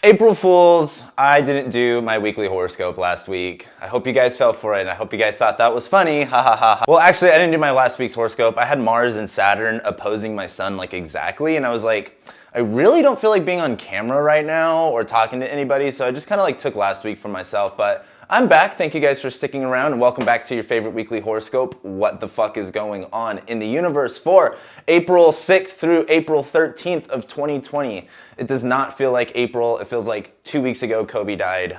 April Fools, I didn't do my weekly horoscope last week. I hope you guys fell for it, and I hope you guys thought that was funny, ha ha ha. Well, actually, I didn't do my last week's horoscope. I had Mars and Saturn opposing my sun like exactly, and I was like, I really don't feel like being on camera right now or talking to anybody, so I just kind of like took last week for myself, but I'm back. Thank you guys for sticking around, and welcome back to your favorite weekly horoscope. What the fuck is going on in the universe for April 6th through April 13th of 2020. It does not feel like April. It feels like 2 weeks ago Kobe died.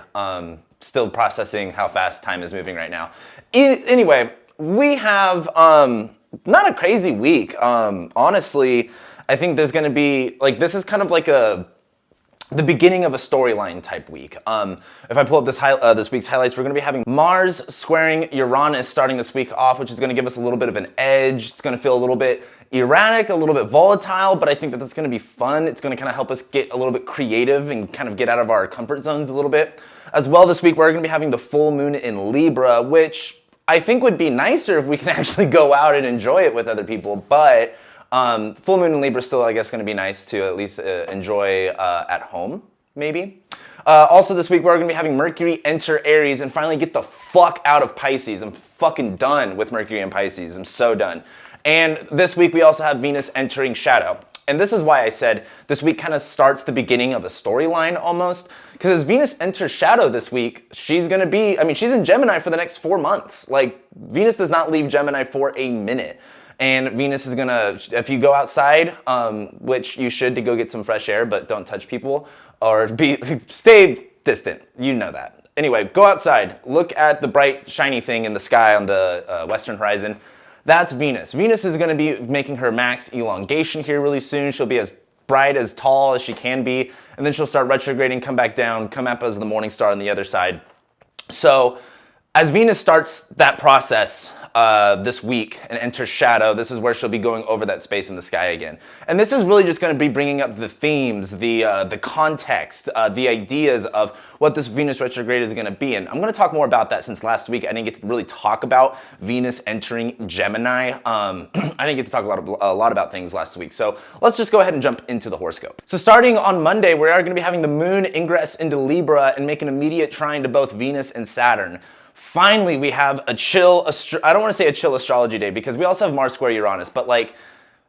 Still processing how fast time is moving right now. Anyway, we have not a crazy week. Honestly, I think there's gonna be, like, this is kind of like the beginning of a storyline type week. If I pull up this week's highlights, we're gonna be having Mars squaring Uranus starting this week off, which is gonna give us a little bit of an edge. It's gonna feel a little bit erratic, a little bit volatile, but I think that that's gonna be fun. It's gonna kind of help us get a little bit creative and kind of get out of our comfort zones a little bit. As well, this week, we're gonna be having the full moon in Libra, which I think would be nicer if we can actually go out and enjoy it with other people, but full moon in Libra still, I guess, going to be nice to at least enjoy at home, maybe. Also this week, we're going to be having Mercury enter Aries and finally get the fuck out of Pisces. I'm fucking done with Mercury and Pisces. I'm so done. And this week, we also have Venus entering Shadow. And this is why I said this week kind of starts the beginning of a storyline almost. Because as Venus enters Shadow this week, she's going to be, I mean, she's in Gemini for the next 4 months. Like, Venus does not leave Gemini for a minute. And Venus is gonna, if you go outside, which you should to go get some fresh air, but don't touch people, or stay distant, you know that. Anyway, go outside, look at the bright, shiny thing in the sky on the western horizon. That's Venus. Venus is gonna be making her max elongation here really soon. She'll be as bright, as tall as she can be, and then she'll start retrograding, come back down, come up as the morning star on the other side. So, as Venus starts that process this week and enters Shadow, this is where she'll be going over that space in the sky again. And this is really just going to be bringing up the themes, the context, the ideas of what this Venus retrograde is going to be. And I'm going to talk more about that since last week I didn't get to really talk about Venus entering Gemini. I didn't get to talk a lot about things last week. So let's just go ahead and jump into the horoscope. So starting on Monday, we are going to be having the moon ingress into Libra and make an immediate trine to both Venus and Saturn. Finally, we have a chill, I don't want to say a chill astrology day because we also have Mars square Uranus, but like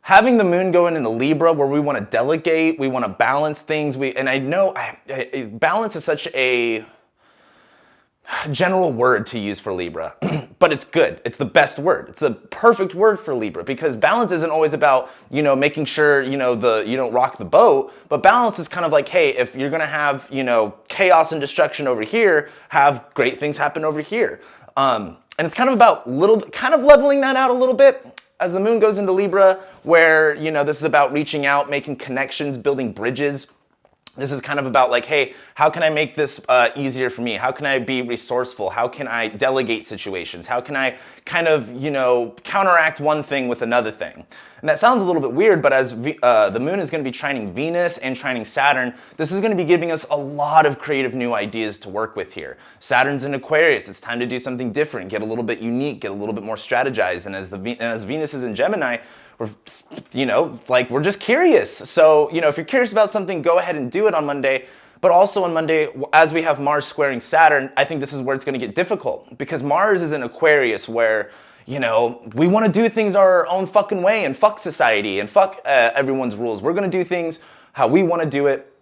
having the moon going into Libra where we want to delegate, we want to balance things, and I know balance is such a general word to use for Libra, but it's good. It's the best word. It's the perfect word for Libra because balance isn't always about, you know, making sure, you know, you don't rock the boat, but balance is kind of like, hey, if you're going to have, you know, chaos and destruction over here, have great things happen over here. And it's kind of about kind of leveling that out a little bit as the moon goes into Libra where, you know, this is about reaching out, making connections, building bridges. This is kind of about like, hey, how can I make this easier for me? How can I be resourceful? How can I delegate situations? How can I kind of, you know, counteract one thing with another thing? And that sounds a little bit weird, but as the moon is going to be trining Venus and trining Saturn, this is going to be giving us a lot of creative new ideas to work with here. Saturn's in Aquarius. It's time to do something different, get a little bit unique, get a little bit more strategized. And as Venus is in Gemini, we're, you know, like we're just curious. So, you know, if you're curious about something, go ahead and do it on Monday. But also on Monday, as we have Mars squaring Saturn, I think this is where it's going to get difficult because Mars is in Aquarius where, you know, we want to do things our own fucking way and fuck society and fuck everyone's rules. We're going to do things how we want to do it,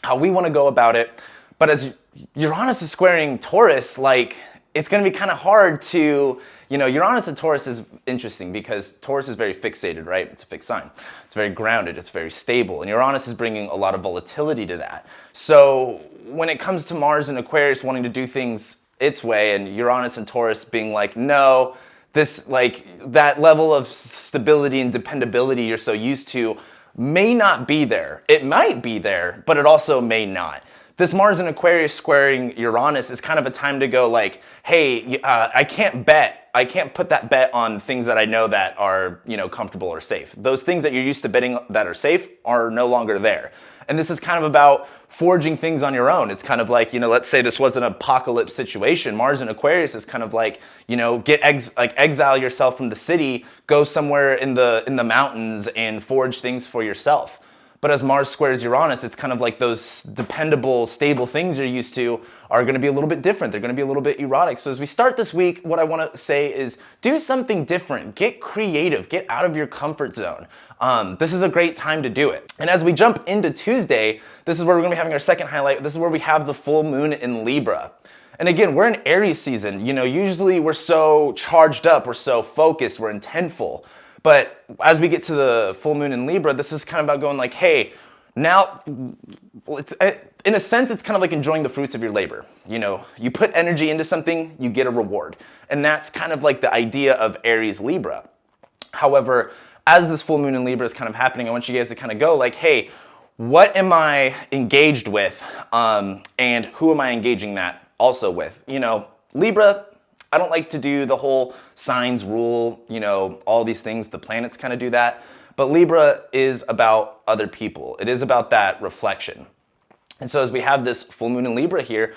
how we want to go about it. But as Uranus is squaring Taurus, like, it's going to be kind of hard to, you know, Uranus and Taurus is interesting because Taurus is very fixated, right? It's a fixed sign. It's very grounded. It's very stable. And Uranus is bringing a lot of volatility to that. So when it comes to Mars and Aquarius wanting to do things its way and Uranus and Taurus being like, no, this, like, that level of stability and dependability you're so used to may not be there. It might be there, but it also may not. This Mars in Aquarius squaring Uranus is kind of a time to go like, hey, I can't bet. I can't put that bet on things that I know that are, you know, comfortable or safe. Those things that you're used to betting that are safe are no longer there. And this is kind of about forging things on your own. It's kind of like, you know, let's say this was an apocalypse situation. Mars in Aquarius is kind of like, you know, exile yourself from the city, go somewhere in the mountains and forge things for yourself. But as Mars squares Uranus, it's kind of like those dependable, stable things you're used to are going to be a little bit different. They're going to be a little bit erotic. So as we start this week, what I want to say is do something different. Get creative. Get out of your comfort zone. This is a great time to do it. And as we jump into Tuesday, this is where we're going to be having our second highlight. This is where we have the full moon in Libra. And again, we're in Aries season. Usually we're so charged up, we're so focused, we're intentful. But as we get to the full moon in Libra, this is kind of about going like, hey, now, in a sense, it's kind of like enjoying the fruits of your labor. You put energy into something, you get a reward. And that's kind of like the idea of Aries Libra. However, as this full moon in Libra is kind of happening, I want you guys to kind of go like, hey, what am I engaged with? And who am I engaging that also with? Libra, I don't like to do the whole signs rule, all these things. The planets kind of do that. But Libra is about other people. It is about that reflection. And so as we have this full moon in Libra here,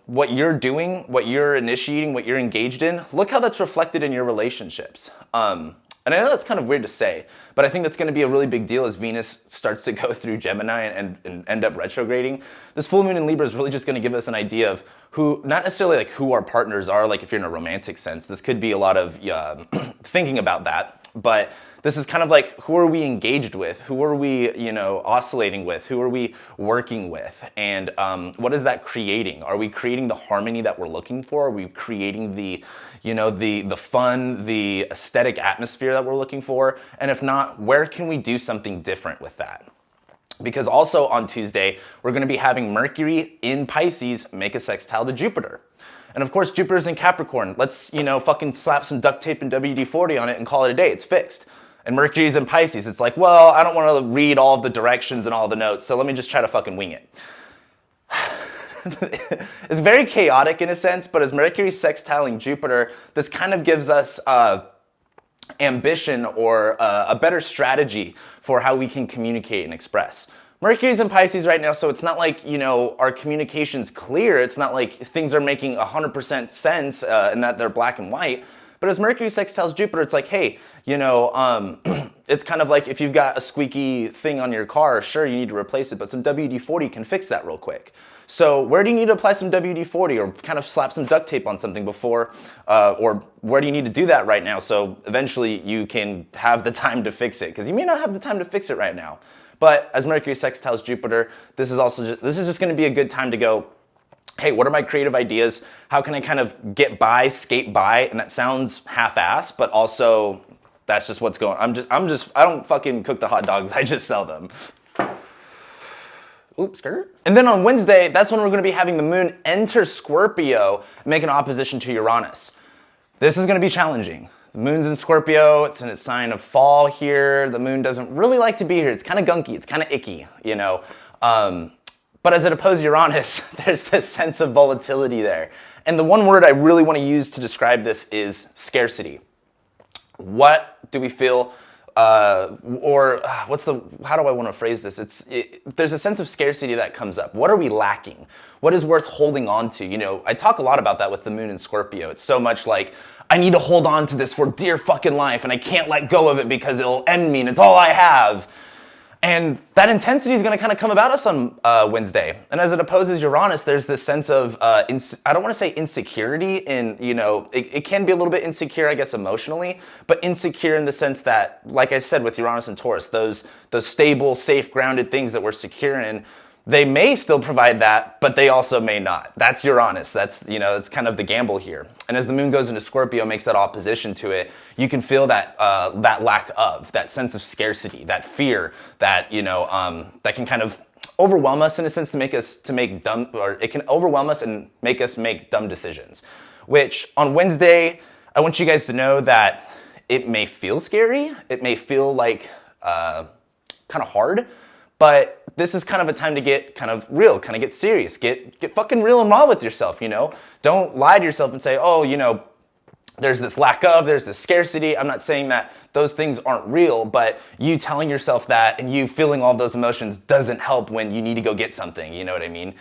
what you're doing, what you're initiating, what you're engaged in, look how that's reflected in your relationships. And I know that's kind of weird to say, but I think that's going to be a really big deal as Venus starts to go through Gemini and end up retrograding. This full moon in Libra is really just going to give us an idea of who, not necessarily like who our partners are, like if you're in a romantic sense. This could be a lot of thinking about that, but this is kind of like, who are we engaged with? Who are we, oscillating with? Who are we working with? And what is that creating? Are we creating the harmony that we're looking for? Are we creating the fun, the aesthetic atmosphere that we're looking for? And if not, where can we do something different with that? Because also on Tuesday, we're going to be having Mercury in Pisces make a sextile to Jupiter. And of course, Jupiter's in Capricorn. Let's, fucking slap some duct tape and WD-40 on it and call it a day. It's fixed. And Mercury's in Pisces. It's like, well, I don't want to read all of the directions and all the notes, so let me just try to fucking wing it. It's very chaotic in a sense, but as Mercury's sextiling Jupiter, this kind of gives us ambition or a better strategy for how we can communicate and express. Mercury's in Pisces right now, so it's not like, our communication's clear. It's not like things are making 100% sense and that they're black and white. But as Mercury sextiles Jupiter, it's like, hey, it's kind of like if you've got a squeaky thing on your car, sure, you need to replace it, but some WD-40 can fix that real quick. So where do you need to apply some WD-40 or kind of slap some duct tape on something before, or where do you need to do that right now so eventually you can have the time to fix it? Because you may not have the time to fix it right now. But as Mercury sextiles Jupiter, this is just going to be a good time to go, hey, what are my creative ideas? How can I kind of get by, skate by? And that sounds half-assed, but also that's just what's going on. I don't fucking cook the hot dogs, I just sell them. Oops, skirt. And then on Wednesday, that's when we're going to be having the moon enter Scorpio, make an opposition to Uranus. This is going to be challenging. The moon's in Scorpio, it's in its sign of fall here. The moon doesn't really like to be here. It's kind of gunky, it's kind of icky, But as it opposes Uranus, there's this sense of volatility there. And the one word I really want to use to describe this is scarcity. What do we feel, how do I want to phrase this? There's a sense of scarcity that comes up. What are we lacking? What is worth holding on to? I talk a lot about that with the moon in Scorpio. It's so much like, I need to hold on to this for dear fucking life and I can't let go of it because it'll end me and it's all I have. And that intensity is going to kind of come about us on Wednesday. And as it opposes Uranus, there's this sense of, I don't want to say insecurity it can be a little bit insecure, I guess, emotionally, but insecure in the sense that, like I said, with Uranus and Taurus, those stable, safe, grounded things that we're secure in, they may still provide that, but they also may not. That's Uranus. That's kind of the gamble here. And as the moon goes into Scorpio, makes that opposition to it, you can feel that lack of, that sense of scarcity, that fear, that that can kind of overwhelm us in a sense it can overwhelm us and make us make dumb decisions. Which on Wednesday, I want you guys to know that it may feel scary, it may feel like kind of hard. But this is kind of a time to get kind of real, kind of get serious, get fucking real and raw with yourself, Don't lie to yourself and say, oh, there's this lack of, there's this scarcity. I'm not saying that those things aren't real, but you telling yourself that and you feeling all those emotions doesn't help when you need to go get something, you know what I mean?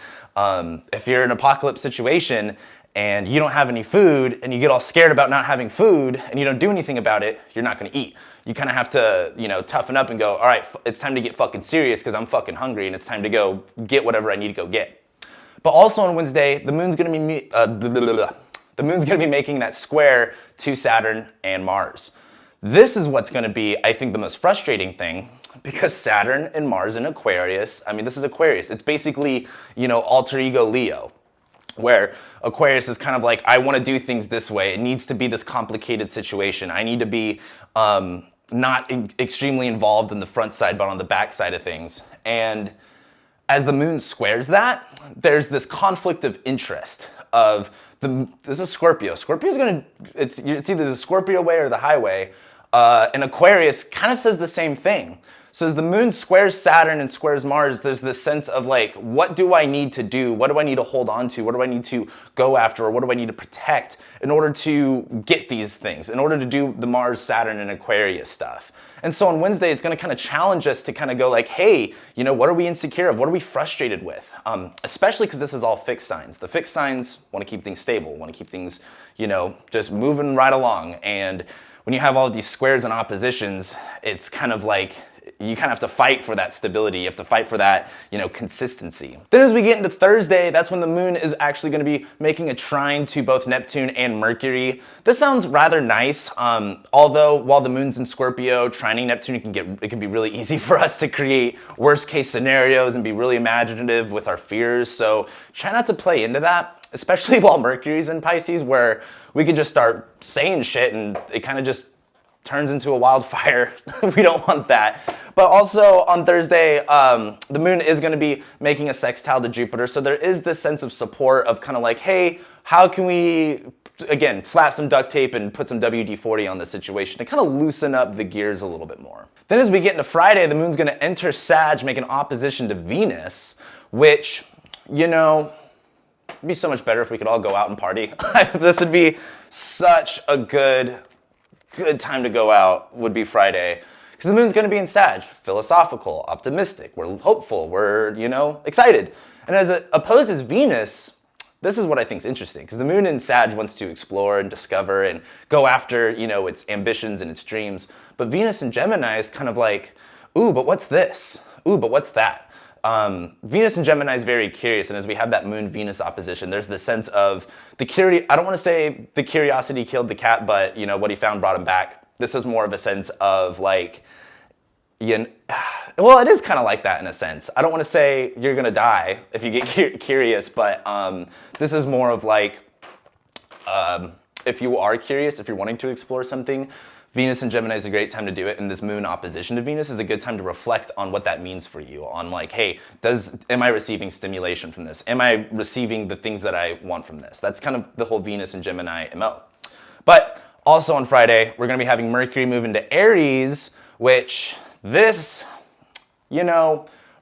If you're in an apocalypse situation and you don't have any food and you get all scared about not having food and you don't do anything about it, you're not gonna eat. You kind of have to, toughen up and go, all right, it's time to get fucking serious because I'm fucking hungry and it's time to go get whatever I need to go get. But also on Wednesday, the moon's gonna be making that square to Saturn and Mars. This is what's gonna be, I think, the most frustrating thing, because Saturn and Mars in Aquarius, I mean, this is Aquarius. It's basically, alter ego Leo, where Aquarius is kind of like, I want to do things this way. It needs to be this complicated situation. I need to be not extremely involved in the front side, but on the back side of things. And as the moon squares that, there's this conflict of interest of this is Scorpio. Scorpio's it's either the Scorpio way or the highway. And Aquarius kind of says the same thing. So as the moon squares Saturn and squares Mars, there's this sense of like, what do I need to do? What do I need to hold on to? What do I need to go after? Or what do I need to protect in order to get these things, in order to do the Mars, Saturn, and Aquarius stuff? And so on Wednesday, it's gonna kind of challenge us to kind of go like, hey, what are we insecure of? What are we frustrated with? Especially because this is all fixed signs. The fixed signs want to keep things stable, want to keep things, just moving right along. And when you have all of these squares and oppositions, it's kind of like, you kind of have to fight for that stability. You have to fight for that, consistency. Then as we get into Thursday, that's when the moon is actually going to be making a trine to both Neptune and Mercury. This sounds rather nice. Although while the moon's in Scorpio, trining Neptune, it can be really easy for us to create worst case scenarios and be really imaginative with our fears. So try not to play into that, especially while Mercury's in Pisces, where we could just start saying shit and it kind of just turns into a wildfire. We don't want that. But also on Thursday, the moon is going to be making a sextile to Jupiter. So there is this sense of support of kind of like, hey, how can we, again, slap some duct tape and put some WD-40 on the situation to kind of loosen up the gears a little bit more. Then as we get into Friday, the moon's going to enter Sag, make an opposition to Venus, which, it'd be so much better if we could all go out and party. This would be such a good time to go out, would be Friday, because the moon's going to be in Sag, philosophical, optimistic, we're hopeful, we're, excited. And as it opposes Venus, this is what I think is interesting, because the moon in Sag wants to explore and discover and go after, its ambitions and its dreams. But Venus in Gemini is kind of like, ooh, but what's this? Ooh, but what's that? Venus in Gemini is very curious, and as we have that Moon-Venus opposition, there's this sense of I don't want to say the curiosity killed the cat, but what he found brought him back. This is more of a sense of like, well, it is kind of like that in a sense. I don't want to say you're gonna die if you get curious, but this is more of like, if you are curious, if you're wanting to explore something, Venus in Gemini is a great time to do it, and this moon opposition to Venus is a good time to reflect on what that means for you, on like, hey, am I receiving stimulation from this? Am I receiving the things that I want from this? That's kind of the whole Venus and Gemini MO. But also on Friday, we're gonna be having Mercury move into Aries, which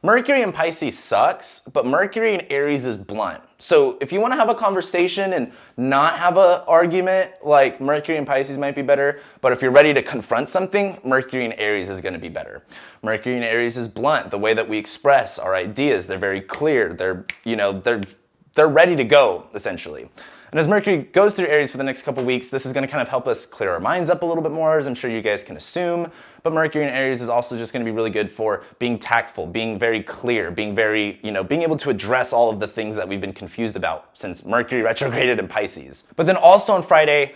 Mercury in Pisces sucks, but Mercury in Aries is blunt. So if you want to have a conversation and not have an argument, like Mercury in Pisces might be better. But if you're ready to confront something, Mercury in Aries is going to be better. Mercury in Aries is blunt. The way that we express our ideas, they're very clear. They're ready to go, essentially. And as Mercury goes through Aries for the next couple weeks, this is going to kind of help us clear our minds up a little bit more, as I'm sure you guys can assume. But Mercury in Aries is also just going to be really good for being tactful, being very clear, being very, being able to address all of the things that we've been confused about since Mercury retrograded in Pisces. But then also on Friday,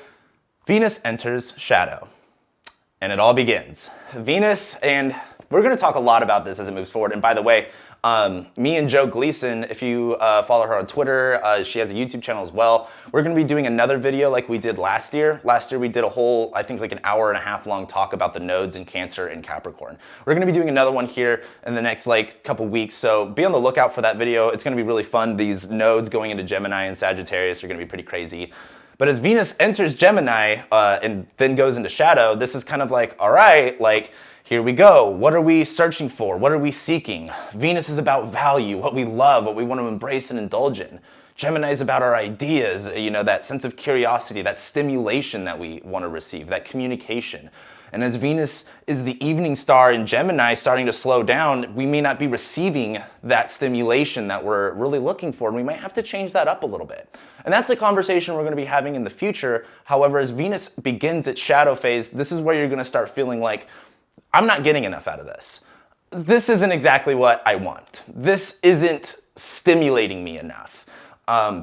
Venus enters shadow. And it all begins. Venus, and we're going to talk a lot about this as it moves forward. And by the way, me and Joe Gleason, if you follow her on Twitter, she has a YouTube channel as well. We're going to be doing another video like we did last year. Last year we did a whole, I think like an hour and a half long talk about the nodes in Cancer and Capricorn. We're going to be doing another one here in the next couple weeks, so be on the lookout for that video. It's going to be really fun. These nodes going into Gemini and Sagittarius are going to be pretty crazy. But as Venus enters Gemini and then goes into shadow, this is kind of like, all right, here we go. What are we searching for? What are we seeking? Venus is about value, what we love, what we want to embrace and indulge in. Gemini's about our ideas, you know, that sense of curiosity, that stimulation that we want to receive, that communication. And as Venus is the evening star in Gemini starting to slow down, we may not be receiving that stimulation that we're really looking for, and we might have to change that up a little bit. And that's a conversation we're going to be having in the future. However, as Venus begins its shadow phase, this is where you're going to start feeling like, I'm not getting enough out of this. This isn't exactly what I want. This isn't stimulating me enough.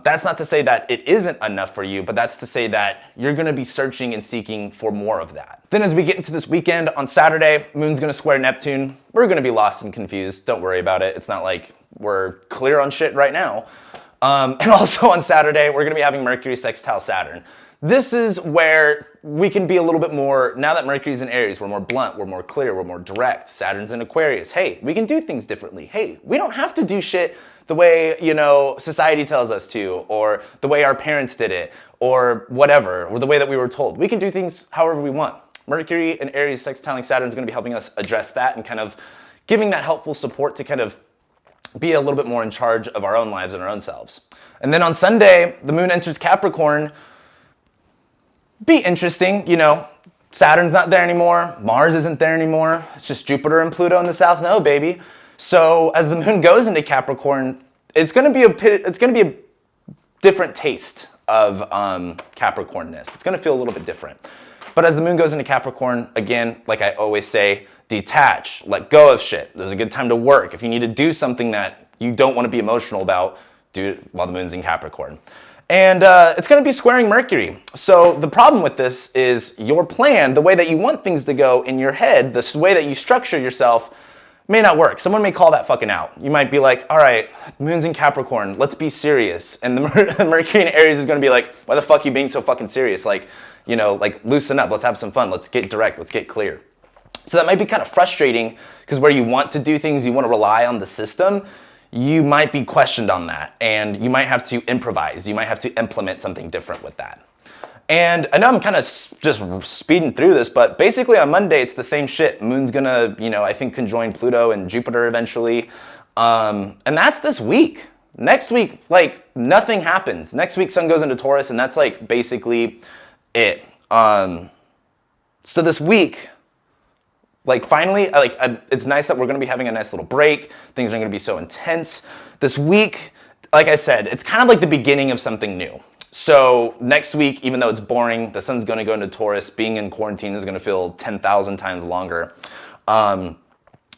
That's not to say that it isn't enough for you, but that's to say that you're gonna be searching and seeking for more of that. Then as we get into this weekend, on Saturday, Moon's gonna square Neptune. We're gonna be lost and confused. Don't worry about it. It's not like we're clear on shit right now. And also on Saturday, we're gonna be having Mercury sextile Saturn. This is where we can be a little bit more, now that Mercury's in Aries, we're more blunt, we're more clear, we're more direct. Saturn's in Aquarius. Hey, we can do things differently. Hey, we don't have to do shit the way, you know, society tells us to, or the way our parents did it, or whatever, or the way that we were told. We can do things however we want. Mercury and Aries sextiling Saturn is going to be helping us address that and kind of giving that helpful support to kind of be a little bit more in charge of our own lives and our own selves. And then on Sunday, the Moon enters Capricorn. Be interesting, you know, Saturn's not there anymore, Mars isn't there anymore, it's just Jupiter and Pluto in the South Node, baby. So as the Moon goes into Capricorn, it's gonna be a different taste of Capricornness. It's gonna feel a little bit different. But as the Moon goes into Capricorn, again, like I always say, detach, let go of shit. There's a good time to work. If you need to do something that you don't want to be emotional about, do it while the Moon's in Capricorn. And it's going to be squaring Mercury. So the problem with this is your plan, the way that you want things to go in your head, the way that you structure yourself may not work. Someone may call that fucking out. You might be like, all right, Moon's in Capricorn, let's be serious. And the Mercury in Aries is going to be like, why the fuck are you being so fucking serious? Like, you know, like loosen up, let's have some fun, let's get direct, let's get clear. So that might be kind of frustrating because where you want to do things, you want to rely on the system, you might be questioned on that, and you might have to improvise. You might have to implement something different with that. And I know I'm kind of just speeding through this, but basically on Monday, it's the same shit. Moon's gonna, you know, I think conjoin Pluto and Jupiter eventually. And that's this week. Next week, like, nothing happens. Next week, Sun goes into Taurus, and that's like basically it. So this week, like finally, it's nice that we're gonna be having a nice little break. Things aren't gonna be so intense. This week, like I said, it's kind of like the beginning of something new. So next week, even though it's boring, the Sun's gonna go into Taurus. Being in quarantine is gonna feel 10,000 times longer.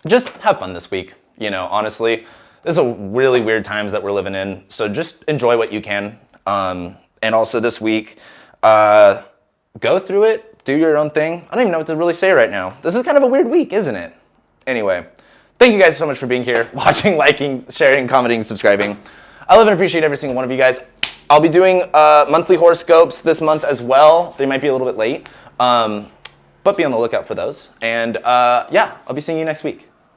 Just have fun this week, you know, honestly. This is a really weird times that we're living in. So just enjoy what you can. And also this week, go through it. Do your own thing. I don't even know what to really say right now. This is kind of a weird week, isn't it? Anyway, thank you guys so much for being here, watching, liking, sharing, commenting, subscribing. I love and appreciate every single one of you guys. I'll be doing monthly horoscopes this month as well. They might be a little bit late, but be on the lookout for those. And yeah, I'll be seeing you next week.